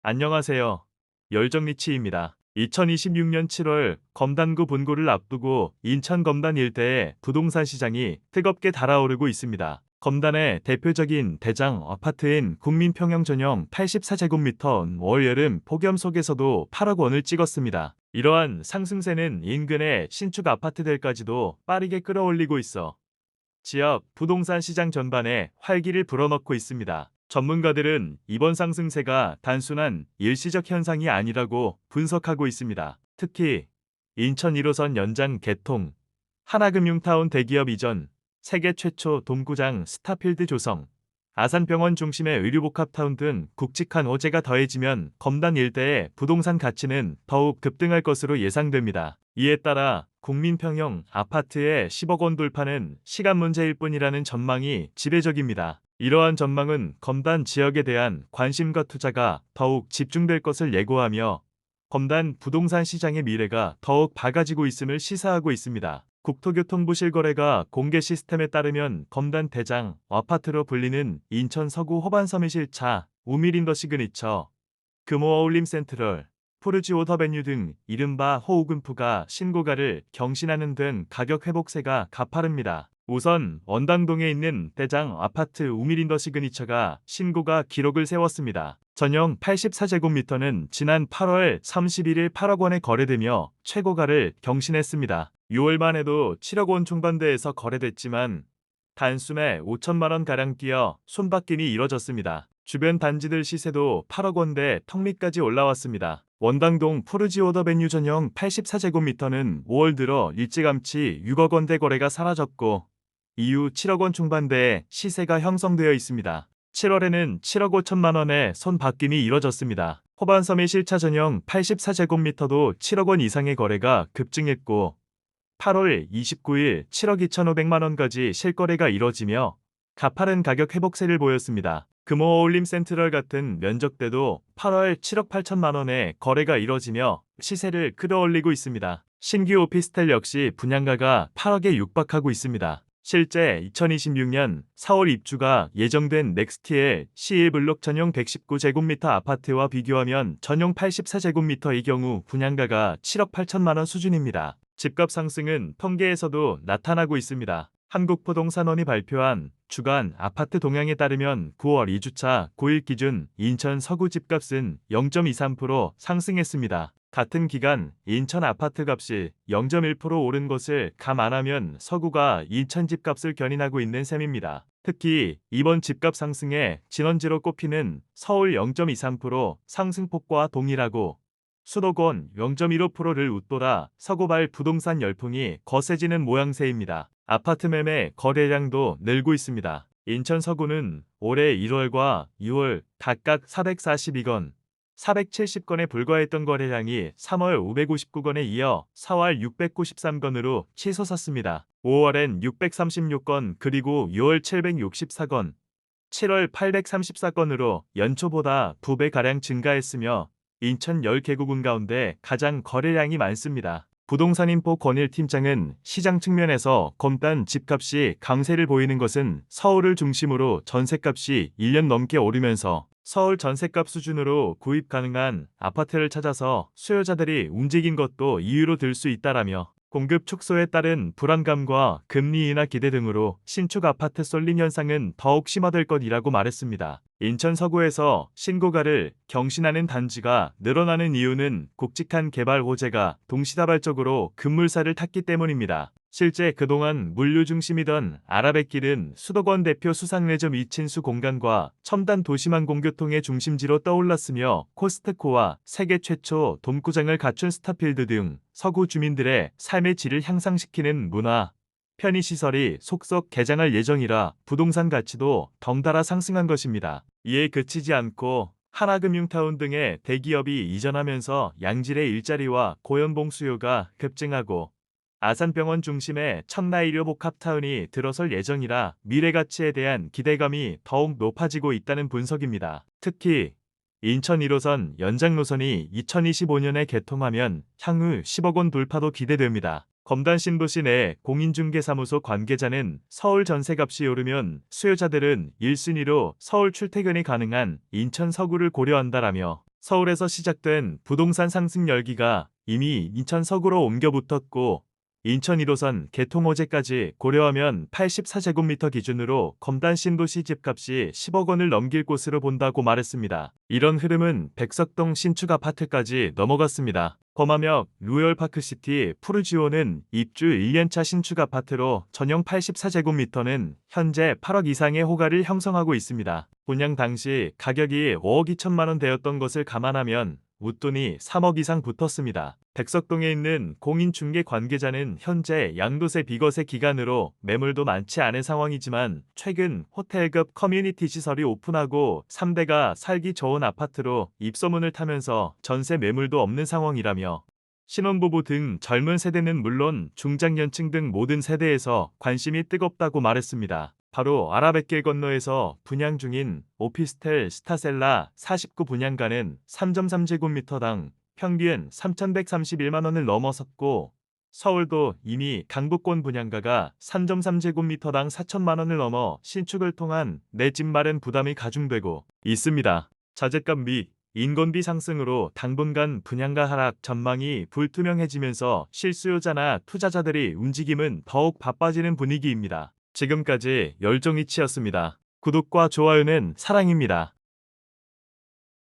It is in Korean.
안녕하세요. 열정리치입니다. 2026년 7월 검단구 분고를 앞두고 인천 검단 일대의 부동산 시장이 뜨겁게 달아오르고 있습니다. 검단의 대표적인 대장 아파트인 국민평형 전용 84제곱미터 월 여름 폭염 속에서도 8억 원을 찍었습니다. 이러한 상승세는 인근의 신축 아파트들까지도 빠르게 끌어올리고 있어 지역 부동산 시장 전반에 활기를 불어넣고 있습니다. 전문가들은 이번 상승세가 단순한 일시적 현상이 아니라고 분석하고 있습니다. 특히 인천 1호선 연장 개통, 하나금융타운 대기업 이전, 세계 최초 돔구장 스타필드 조성, 아산병원 중심의 의료복합타운 등 굵직한 호재가 더해지면 검단 일대의 부동산 가치는 더욱 급등할 것으로 예상됩니다. 이에 따라 국민평형 아파트의 10억 원 돌파는 시간 문제일 뿐이라는 전망이 지배적입니다. 이러한 전망은 검단 지역에 대한 관심과 투자가 더욱 집중될 것을 예고하며 검단 부동산 시장의 미래가 더욱 밝아지고 있음을 시사하고 있습니다. 국토교통부 실거래가 공개 시스템에 따르면 검단 대장 아파트로 불리는 인천 서구 호반섬의 실차, 우미린더 시그니처, 금호 어울림 센트럴, 푸르지 오더베뉴 등 이른바 호우금프가 신고가를 경신하는 등 가격 회복세가 가파릅니다. 우선 원당동에 있는 대장 아파트 우미린더 시그니처가 신고가 기록을 세웠습니다. 전용 84제곱미터는 지난 8월 31일 8억 원에 거래되며 최고가를 경신했습니다. 6월만 해도 7억 원 중반대에서 거래됐지만 단숨에 5천만 원가량 뛰어 손바뀜이 이뤄졌습니다. 주변 단지들 시세도 8억 원대 턱 밑까지 올라왔습니다. 원당동 푸르지 오더베뉴 전용 84제곱미터는 5월 들어 일찌감치 6억 원대 거래가 사라졌고 이후 7억 원 중반대의 시세가 형성되어 있습니다. 7월에는 7억 5천만 원의 손바뀜이 이뤄졌습니다. 호반섬의 실차 전용 84제곱미터도 7억 원 이상의 거래가 급증했고 8월 29일 7억 2,500만 원까지 실거래가 이뤄지며 가파른 가격 회복세를 보였습니다. 금호 어울림 센트럴 같은 면적대도 8월 7억 8천만 원의 거래가 이뤄지며 시세를 끌어올리고 있습니다. 신규 오피스텔 역시 분양가가 8억에 육박하고 있습니다. 실제 2026년 4월 입주가 예정된 넥스티엘 C1블록 전용 119제곱미터 아파트와 비교하면 전용 84제곱미터의 경우 분양가가 7억 8천만 원 수준입니다. 집값 상승은 통계에서도 나타나고 있습니다. 한국부동산원이 발표한 주간 아파트 동향에 따르면 9월 2주차 9일 기준 인천 서구 집값은 0.23% 상승했습니다. 같은 기간 인천 아파트 값이 0.1% 오른 것을 감안하면 서구가 인천 집값을 견인하고 있는 셈입니다. 특히 이번 집값 상승의 진원지로 꼽히는 서울 0.23% 상승폭과 동일하고 수도권 0.15%를 웃돌아 서구발 부동산 열풍이 거세지는 모양새입니다. 아파트 매매 거래량도 늘고 있습니다. 인천 서구는 올해 1월과 6월 각각 442건, 470건에 불과했던 거래량이 3월 559건에 이어 4월 693건으로 치솟았습니다. 5월엔 636건 그리고 6월 764건, 7월 834건으로 연초보다 2배가량 증가했으며 인천 10개구군 가운데 가장 거래량이 많습니다. 부동산인포 권일 팀장은 시장 측면에서 검단 집값이 강세를 보이는 것은 서울을 중심으로 전셋값이 1년 넘게 오르면서 서울 전셋값 수준으로 구입 가능한 아파트를 찾아서 수요자들이 움직인 것도 이유로 들 수 있다라며 공급 축소에 따른 불안감과 금리 인하 기대 등으로 신축 아파트 쏠림 현상은 더욱 심화될 것이라고 말했습니다. 인천 서구에서 신고가를 경신하는 단지가 늘어나는 이유는 굵직한 개발 호재가 동시다발적으로 급물살을 탔기 때문입니다. 실제 그동안 물류 중심이던 아라뱃길은 수도권 대표 수상레저 이친수 공간과 첨단 도시망 공교통의 중심지로 떠올랐으며 코스트코와 세계 최초 돔구장을 갖춘 스타필드 등 서구 주민들의 삶의 질을 향상시키는 문화, 편의시설이 속속 개장할 예정이라 부동산 가치도 덩달아 상승한 것입니다. 이에 그치지 않고 하나금융타운 등의 대기업이 이전하면서 양질의 일자리와 고연봉 수요가 급증하고 아산병원 중심의 청라의료복합타운이 들어설 예정이라 미래가치에 대한 기대감이 더욱 높아지고 있다는 분석입니다. 특히 인천 1호선 연장노선이 2025년에 개통하면 향후 10억 원 돌파도 기대됩니다. 검단 신도시 내 공인중개사무소 관계자는 서울 전세값이 오르면 수요자들은 1순위로 서울 출퇴근이 가능한 인천 서구를 고려한다라며 서울에서 시작된 부동산 상승 열기가 이미 인천 서구로 옮겨 붙었고 인천 1호선 개통 호재까지 고려하면 84제곱미터 기준으로 검단 신도시 집값이 10억 원을 넘길 것으로 본다고 말했습니다. 이런 흐름은 백석동 신축 아파트까지 넘어갔습니다. 범하역 로열파크시티 푸르지오는 입주 1년차 신축 아파트로 전용 84제곱미터는 현재 8억 이상의 호가를 형성하고 있습니다. 분양 당시 가격이 5억 2천만 원 되었던 것을 감안하면 웃돈이 3억 이상 붙었습니다. 백석동에 있는 공인중개 관계자는 현재 양도세 비과세 기간으로 매물도 많지 않은 상황이지만 최근 호텔급 커뮤니티 시설이 오픈하고 3대가 살기 좋은 아파트로 입소문을 타면서 전세 매물도 없는 상황이라며 신혼부부 등 젊은 세대는 물론 중장년층 등 모든 세대에서 관심이 뜨겁다고 말했습니다. 바로 아라뱃길 건너에서 분양 중인 오피스텔 스타셀라 49 분양가는 3.3제곱미터당 평균 3,131만 원을 넘어섰고 서울도 이미 강북권 분양가가 3.3제곱미터당 4천만 원을 넘어 신축을 통한 내 집 마련 부담이 가중되고 있습니다. 자재값 및 인건비 상승으로 당분간 분양가 하락 전망이 불투명해지면서 실수요자나 투자자들의 움직임은 더욱 바빠지는 분위기입니다. 지금까지 열정이치였습니다. 구독과 좋아요는 사랑입니다.